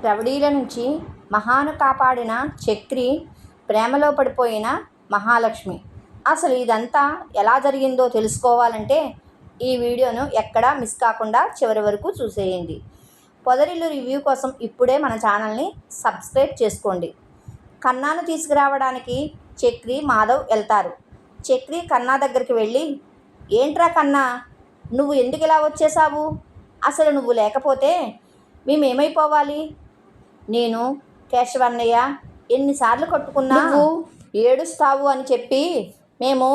రౌడీల నుంచి మహాను కాపాడిన చక్రి, ప్రేమలో పడిపోయిన మహాలక్ష్మి. అసలు ఇదంతా ఎలా జరిగిందో తెలుసుకోవాలంటే ఈ వీడియోను ఎక్కడా మిస్ కాకుండా చివరి వరకు చూసేయండి. పొదరిల్లు రివ్యూ కోసం ఇప్పుడే మన ఛానల్ని సబ్స్క్రైబ్ చేసుకోండి. కన్నాను తీసుకురావడానికి చక్రి, మాధవ్ వెళ్తారు. చక్రి కన్నా దగ్గరికి వెళ్ళి, ఏంట్రా కన్నా, నువ్వు ఎందుకు ఇలా వచ్చేసావు? అసలు నువ్వు లేకపోతే మేమేమైపోవాలి? నేను, కేశవన్నయ్య ఎన్నిసార్లు కొట్టుకున్నా నువ్వు ఏడుస్తావు అని చెప్పి మేము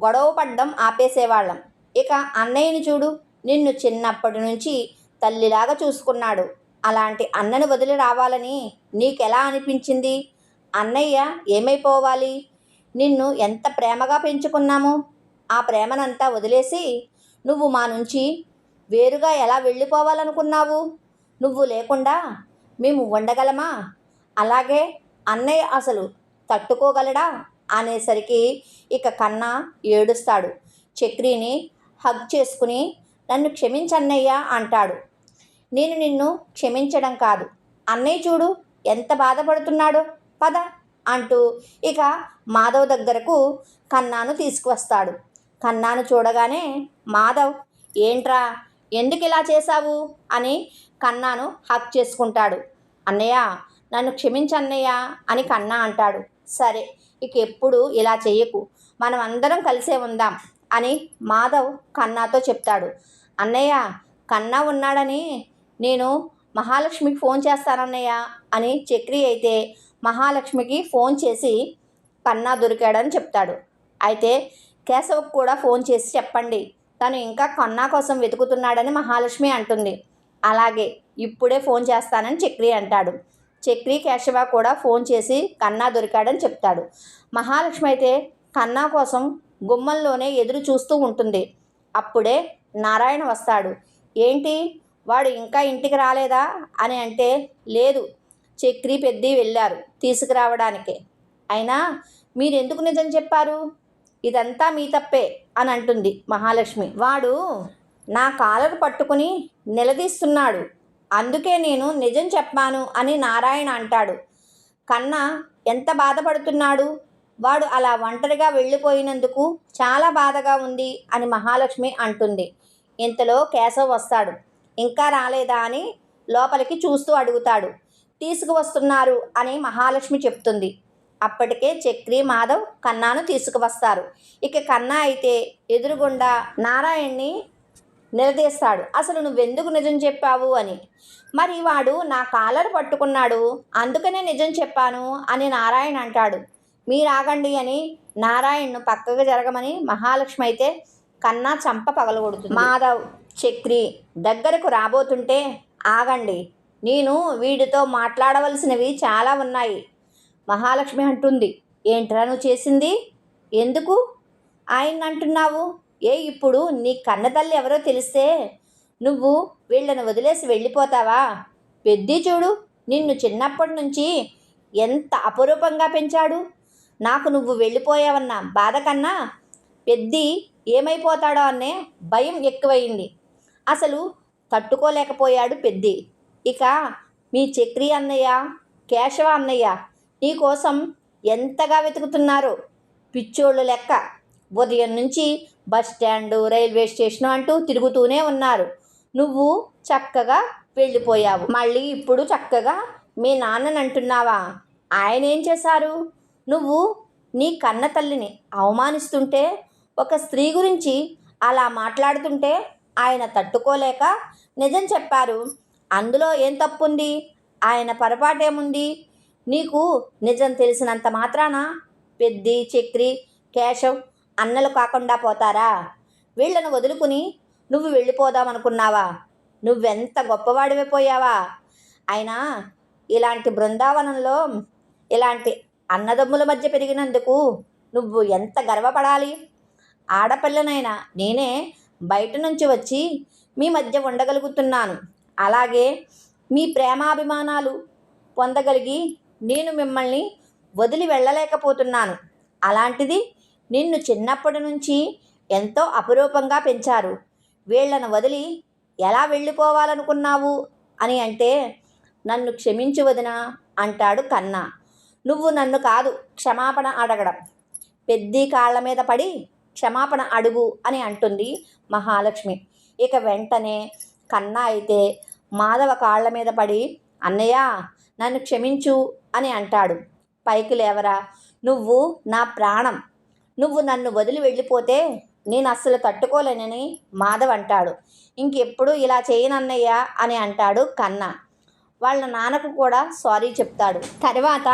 గొడవ పడ్డం ఆపేసేవాళ్ళం. ఇక అన్నయ్యని చూడు, నిన్ను చిన్నప్పటి నుంచి తల్లిలాగా చూసుకున్నాడు. అలాంటి అన్నని వదిలి రావాలని నీకెలా అనిపించింది? అన్నయ్య ఏమైపోవాలి? నిన్ను ఎంత ప్రేమగా పెంచుకున్నాము. ఆ ప్రేమనంతా వదిలేసి నువ్వు మా నుంచి వేరుగా ఎలా వెళ్ళిపోవాలనుకున్నావు? నువ్వు లేకుండా మేము ఉండగలమా? అలాగే అన్నయ్య అసలు తట్టుకోగలడా అనేసరికి ఇక కన్నా ఏడుస్తాడు. చక్రిని హగ్ చేసుకుని, నన్ను క్షమించన్నయ్య అంటాడు. నేను నిన్ను క్షమించడం కాదు, అన్నయ్య చూడు ఎంత బాధపడుతున్నాడో, పద అంటూ ఇక మాధవ్ దగ్గరకు కన్నాను తీసుకువస్తాడు. కన్నాను చూడగానే మాధవ్, ఏంట్రా, ఎందుకు ఇలా చేశావు అని కన్నాను హక్ చేసుకుంటాడు. అన్నయ్య, నన్ను క్షమించన్నయ్య అని కన్నా అంటాడు. సరే, ఇక ఎప్పుడు ఇలా చెయ్యకు, మనం అందరం కలిసే ఉందాం అని మాధవ్ కన్నాతో చెప్తాడు. అన్నయ్య, కన్నా ఉన్నాడని నేను మహాలక్ష్మికి ఫోన్ చేస్తానన్నయ్య అని చక్రి అయితే మహాలక్ష్మికి ఫోన్ చేసి కన్నా దొరికాడని చెప్తాడు. అయితే కేశవ్కి కూడా ఫోన్ చేసి చెప్పండి, తను ఇంకా కన్నా కోసం వెతుకుతున్నాడని మహాలక్ష్మి అంటుంది. అలాగే, ఇప్పుడే ఫోన్ చేస్తానని చక్రి అంటాడు. చక్రి, కేశవ కూడా ఫోన్ చేసి కన్నా దొరికాడని చెప్తాడు. మహాలక్ష్మి అయితే కన్నా కోసం గుమ్మంలోనే ఎదురు చూస్తూ ఉంటుంది. అప్పుడే నారాయణ వస్తాడు. ఏంటి, వాడు ఇంకా ఇంటికి రాలేదా అని అంటే, లేదు, చక్రి, పెద్ది వెళ్ళారు తీసుకురావడానికి. అయినా మీరెందుకు నిజం చెప్పారు? ఇదంతా మీ తప్పే అని అంటుంది మహాలక్ష్మి. వాడు నా కాలర్ పట్టుకుని నిలదీస్తున్నాడు, అందుకే నేను నిజం చెప్పాను అని నారాయణ అంటాడు. కన్నా ఎంత బాధపడుతున్నాడు, వాడు అలా ఒంటరిగా వెళ్ళిపోయినందుకు చాలా బాధగా ఉంది అని మహాలక్ష్మి అంటుంది. ఇంతలో కేశవ్ వస్తాడు. ఇంకా రాలేదా అని లోపలికి చూస్తూ అడుగుతాడు. తీసుకువస్తున్నారు అని మహాలక్ష్మి చెప్తుంది. అప్పటికే చక్రి, మాధవ్ కన్నాను తీసుకువస్తారు. ఇక కన్నా అయితే ఎదురుగుండా నారాయణ్ని నిలదీస్తాడు. అసలు నువ్వెందుకు నిజం చెప్పావు అని. మరి వాడు నా కాలర్ పట్టుకున్నాడు, అందుకనే నిజం చెప్పాను అని నారాయణ అంటాడు. మీరాగండి అని నారాయణ్ను పక్కకు జరగమని మహాలక్ష్మి అయితే కన్నా చంప పగలగొడుతుంది. మాధవ్, చక్రి దగ్గరకు రాబోతుంటే, ఆగండి, నేను వీడితో మాట్లాడవలసినవి చాలా ఉన్నాయి మహాలక్ష్మి అంటుంది. ఏంట్రా నువ్వు చేసింది? ఎందుకు ఆయన అంటున్నావు? ఇప్పుడు నీ కన్న తల్లి ఎవరో తెలిస్తే నువ్వు వీళ్ళని వదిలేసి వెళ్ళిపోతావా? పెద్ది చూడు, నిన్ను చిన్నప్పటి నుంచి ఎంత అపురూపంగా పెంచాడు. నాకు నువ్వు వెళ్ళిపోయావన్న బాధ కన్నా పెద్ది ఏమైపోతాడో అనే భయం ఎక్కువయింది. అసలు తట్టుకోలేకపోయాడు పెద్ది. ఇక మీ చక్రి అన్నయ్య, కేశవ అన్నయ్య నీకోసం ఎంతగా వెతుకుతున్నారో, పిచ్చోళ్ళు లెక్క ఉదయం నుంచి బస్ స్టాండు, రైల్వే స్టేషను అంటూ తిరుగుతూనే ఉన్నారు. నువ్వు చక్కగా వెళ్ళిపోయావు. మళ్ళీ ఇప్పుడు చక్కగా మీ నాన్నని అంటున్నావా? ఆయన ఏం చేశారు? నువ్వు నీ కన్న తల్లిని అవమానిస్తుంటే, ఒక స్త్రీ గురించి అలా మాట్లాడుతుంటే ఆయన తట్టుకోలేక నిజం చెప్పారు. అందులో ఏం తప్పుంది? ఆయన పొరపాటేముంది? నీకు నిజం తెలిసినంత మాత్రాన పెద్ది, చక్రి, కేశవ్ అన్నలు కాకుండా పోతారా? వీళ్ళను వదులుకుని నువ్వు వెళ్ళిపోదామనుకున్నావా? నువ్వెంత గొప్పవాడివైపోయావా? అయినా ఇలాంటి బృందావనంలో ఇలాంటి అన్నదమ్ముల మధ్య పెరిగినందుకు నువ్వు ఎంత గర్వపడాలి. ఆడపిల్లనైనా నేనే బయట నుంచి వచ్చి మీ మధ్య ఉండగలుగుతున్నాను. అలాగే మీ ప్రేమాభిమానాలు పొందగలిగి నేను మిమ్మల్ని వదిలి వెళ్ళలేకపోతున్నాను. అలాంటిది నిన్ను చిన్నప్పటి నుంచి ఎంతో అపురూపంగా పెంచారు. వీళ్ళను వదిలి ఎలా వెళ్ళిపోవాలనుకున్నావు అని అంటే, నన్ను క్షమించు వదినా అంటాడు కన్నా. నువ్వు నన్ను కాదు క్షమాపణ అడగడం, పెద్ది కాళ్ళ మీద పడి క్షమాపణ అడుగు అని అంటుంది మహాలక్ష్మి. ఇక వెంటనే కన్నా అయితే మాధవ కాళ్ళ మీద పడి అన్నయ్య నన్ను క్షమించు అని అంటాడు. పైకి లేవరా, నువ్వు నా ప్రాణం, నువ్వు నన్ను వదిలి వెళ్ళిపోతే నేను అస్సలు తట్టుకోలేనని మాధవ్ అంటాడు. ఇంకెప్పుడు ఇలా చేయనన్నయ్య అని అంటాడు కన్నా. వాళ్ళ నాన్నకు కూడా సారీ చెప్తాడు. తర్వాత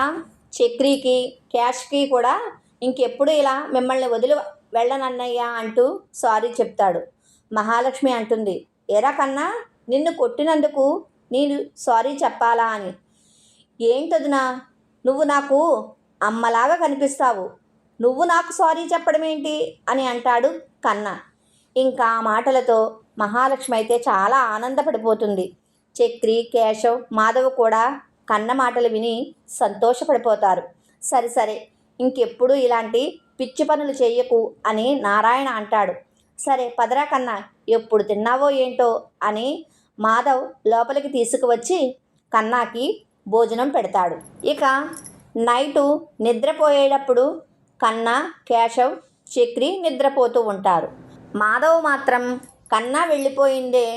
చక్రికి క్యాష్కి కూడా ఇంకెప్పుడు ఇలా మిమ్మల్ని వదిలి వెళ్ళనన్నయ్య అంటూ సారీ చెప్తాడు. మహాలక్ష్మి అంటుంది, ఎరా కన్నా, నిన్ను కొట్టినందుకు నేను సారీ చెప్పాలా అని. ఏంటొదినా, నువ్వు నాకు అమ్మలాగా కనిపిస్తావు, నువ్వు నాకు సారీ చెప్పడం ఏంటి అని అంటాడు కన్నా. ఇంకా ఆ మాటలతో మహాలక్ష్మి అయితే చాలా ఆనందపడిపోతుంది. చక్రి, కేశవ్, మాధవ్ కూడా కన్న మాటలు విని సంతోషపడిపోతారు. సరే సరే, ఇంకెప్పుడు ఇలాంటి పిచ్చి పనులు చెయ్యకు అని నారాయణ అంటాడు. సరే పదరా కన్నా, ఎప్పుడు తిన్నావో ఏంటో అని మాధవ్ లోపలికి తీసుకువచ్చి కన్నాకి భోజనం పెడతాడు. ఇక నైటు నిద్రపోయేటప్పుడు కన్నా, కేశవ్, చక్రి నిద్రపోతూ ఉంటారు. మాధవ్ మాత్రం కన్నా వెళ్ళిపోయిందే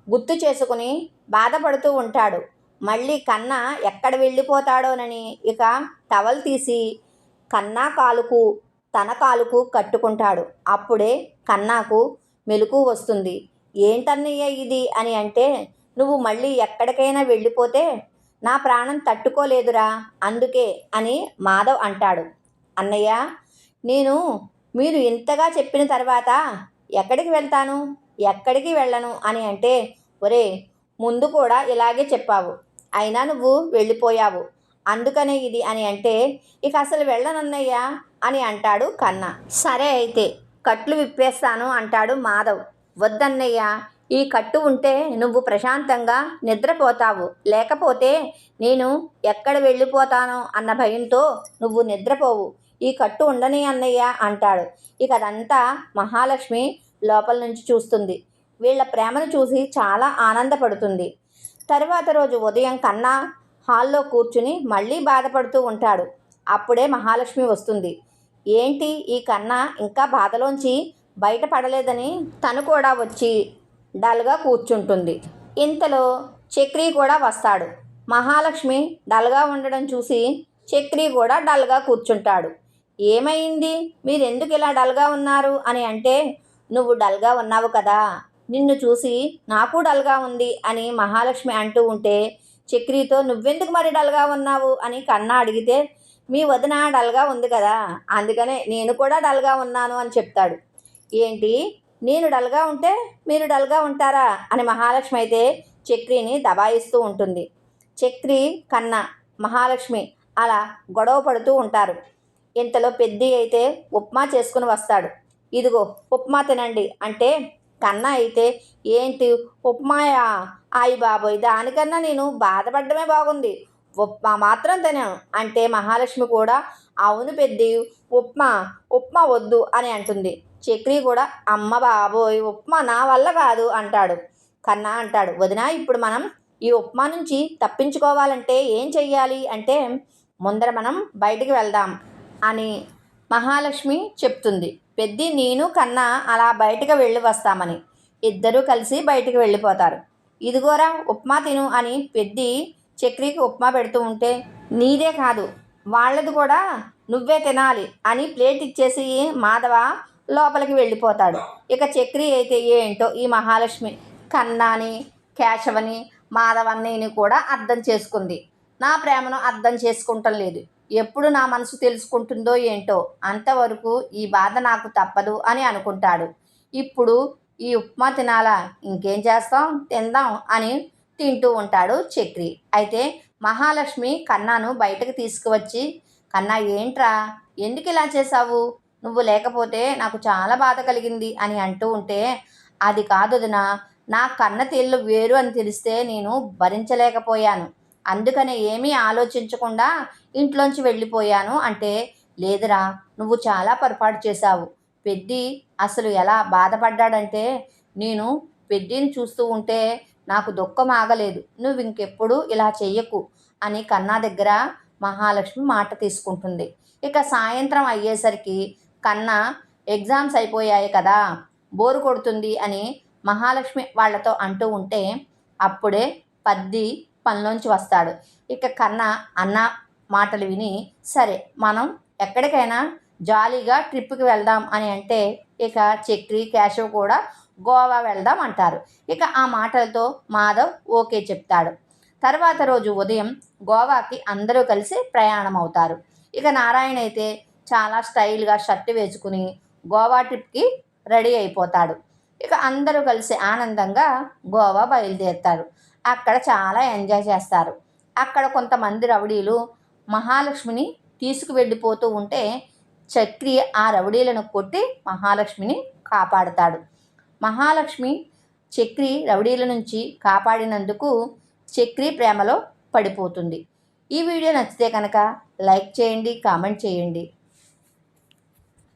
గుర్తు చేసుకుని బాధపడుతూ ఉంటాడు. మళ్ళీ కన్నా ఎక్కడ వెళ్ళిపోతాడోనని ఇక టవల్ తీసి కన్నా కాలుకు తన కాలుకు కట్టుకుంటాడు. అప్పుడే కన్నాకు మెలకు వస్తుంది. ఏంటన్నయ్య ఇది అని అంటే, నువ్వు మళ్ళీ ఎక్కడికైనా వెళ్ళిపోతే నా ప్రాణం తట్టుకోలేదురా అందుకే అని మాధవ్ అంటాడు. అన్నయ్య, నేను మీరు ఇంతగా చెప్పిన తర్వాత ఎక్కడికి వెళ్తాను, ఎక్కడికి వెళ్ళను అని అంటే, ఒరే ముందు కూడా ఇలాగే చెప్పావు, అయినా నువ్వు వెళ్ళిపోయావు, అందుకనే ఇది అని అంటే, ఇక అసలు వెళ్ళనన్నయ్యా అని అంటాడు కన్నా. సరే అయితే కట్లు విప్పేస్తాను అంటాడు మాధవ్. వద్దన్నయ్య, ఈ కట్టు ఉంటే నువ్వు ప్రశాంతంగా నిద్రపోతావు, లేకపోతే నేను ఎక్కడ వెళ్ళిపోతానో అన్న భయంతో నువ్వు నిద్రపోవు, ఈ కట్టు ఉండని అన్నయ్య అంటాడు. ఇక అదంతా మహాలక్ష్మి లోపల నుంచి చూస్తుంది. వీళ్ళ ప్రేమను చూసి చాలా ఆనందపడుతుంది. తరువాత రోజు ఉదయం కన్నా హాల్లో కూర్చుని మళ్ళీ బాధపడుతూ ఉంటాడు. అప్పుడే మహాలక్ష్మి వస్తుంది. ఏంటి ఈ కన్నా ఇంకా బాధలోంచి బయటపడలేదని తను కూడా వచ్చి డల్గా కూర్చుంటుంది. ఇంతలో చక్రి కూడా వస్తాడు. మహాలక్ష్మి డల్గా ఉండడం చూసి చక్రి కూడా డల్గా కూర్చుంటాడు. ఏమైంది, మీరెందుకు ఇలా డల్గా ఉన్నారు అని అంటే, నువ్వు డల్గా ఉన్నావు కదా, నిన్ను చూసి నాకు డల్గా ఉంది అని మహాలక్ష్మి అంటూ ఉంటే, చక్రితో నువ్వెందుకు మరి డల్గా ఉన్నావు అని కన్నా అడిగితే, మీ వదిన డల్గా ఉంది కదా, అందుకనే నేను కూడా డల్గా ఉన్నాను అని చెప్తాడు. ఏంటి, నేను డల్గా ఉంటే మీరు డల్గా ఉంటారా అని మహాలక్ష్మి అయితే చక్రిని దబాయిస్తూ ఉంటుంది. చక్రి, కన్నా, మహాలక్ష్మి అలా గొడవ పడుతూ ఉంటారు. ఇంతలో పెద్ది అయితే ఉప్మా చేసుకుని వస్తాడు. ఇదిగో ఉప్మా తినండి అంటే, కన్నా అయితే ఏంటి ఉప్మాయా, అయ్యి బాబోయ్, దానికన్నా నేను బాధపడమే బాగుంది, ఉప్మా మాత్రం తినాను అంటే, మహాలక్ష్మి కూడా అవును పెద్ది, ఉప్మా ఉప్మా వద్దు అని అంటుంది. చక్రి కూడా అమ్మ బాబోయ్, ఉప్మా నా వల్ల కాదు అంటాడు. కన్నా అంటాడు, వదినా ఇప్పుడు మనం ఈ ఉప్మా నుంచి తప్పించుకోవాలంటే ఏం చెయ్యాలి అంటే, ముందర మనం బయటికి వెళ్దాం అని మహాలక్ష్మి చెప్తుంది. పెద్ది, నేను కన్నా అలా బయటకు వెళ్ళి వస్తామని ఇద్దరూ కలిసి బయటికి వెళ్ళిపోతారు. ఇదిగోరా ఉప్మా తిను అని పెద్ది చక్రికి ఉప్మా పెడుతూ ఉంటే, నీదే కాదు వాళ్ళది కూడా నువ్వే తినాలి అని ప్లేట్ ఇచ్చేసి మాధవ లోపలికి వెళ్ళిపోతాడు. ఇక చక్రి అయితే ఏంటో ఈ మహాలక్ష్మి కన్నాని, కేశవని, మాధవన్నని కూడా అర్థం చేసుకుంది. నా ప్రేమను అర్థం చేసుకుంటం లేదు, ఎప్పుడు నా మనసు తెలుసుకుంటుందో ఏంటో, అంతవరకు ఈ బాధ నాకు తప్పదు అని అనుకుంటాడు. ఇప్పుడు ఈ ఉప్మా తినాలా, ఇంకేం చేస్తాం, తిందాం అని తింటూ ఉంటాడు చక్రి. అయితే మహాలక్ష్మి కన్నాను బయటకు తీసుకువచ్చి, కన్నా ఏంట్రా, ఎందుకు ఇలా చేశావు, నువ్వు లేకపోతే నాకు చాలా బాధ కలిగింది అని అంటూ ఉంటే, అది కాదుదినా, నా కన్న తీళ్ళు వేరు అని తెలిస్తే నేను భరించలేకపోయాను, అందుకనే ఏమీ ఆలోచించకుండా ఇంట్లోంచి వెళ్ళిపోయాను అంటే, లేదురా నువ్వు చాలా పొరపాటు చేశావు, పెద్ది అసలు ఎలా బాధపడ్డాడంటే, నేను పెద్దిని చూస్తూ ఉంటే నాకు దుఃఖం ఆగలేదు, నువ్వు ఇంకెప్పుడు ఇలా చెయ్యకు అని కన్నా దగ్గర మహాలక్ష్మి మాట తీసుకుంటుంది. ఇక సాయంత్రం అయ్యేసరికి కన్నా ఎగ్జామ్స్ అయిపోయాయి కదా, బోరు కొడుతుంది అని మహాలక్ష్మి వాళ్ళతో అంటూ ఉంటే అప్పుడే పద్ది పనిలోంచి వస్తాడు. ఇక కన్నా అన్న మాటలు విని సరే మనం ఎక్కడికైనా జాలీగా ట్రిప్కి వెళ్దాం అని అంటే ఇక చక్రి కేశవ్ కూడా గోవా వెళ్దాం అంటారు. ఇక ఆ మాటలతో మాధవ్ ఓకే చెప్తాడు. తర్వాత రోజు ఉదయం గోవాకి అందరూ కలిసి ప్రయాణం అవుతారు. ఇక నారాయణ అయితే చాలా స్టైల్గా షర్ట్ వేసుకుని గోవా ట్రిప్కి రెడీ అయిపోతాడు. ఇక అందరూ కలిసి ఆనందంగా గోవా బయలుదేరుతారు. అక్కడ చాలా ఎంజాయ్ చేస్తారు. అక్కడ కొంతమంది రౌడీలు మహాలక్ష్మిని తీసుకువెళ్ళిపోతూ ఉంటే చక్రి ఆ రౌడీలను కొట్టి మహాలక్ష్మిని కాపాడుతాడు. మహాలక్ష్మి చక్రి రౌడీల నుంచి కాపాడినందుకు చక్రి ప్రేమలో పడిపోతుంది. ఈ వీడియో నచ్చితే కనుక లైక్ చేయండి, కామెంట్ చేయండి.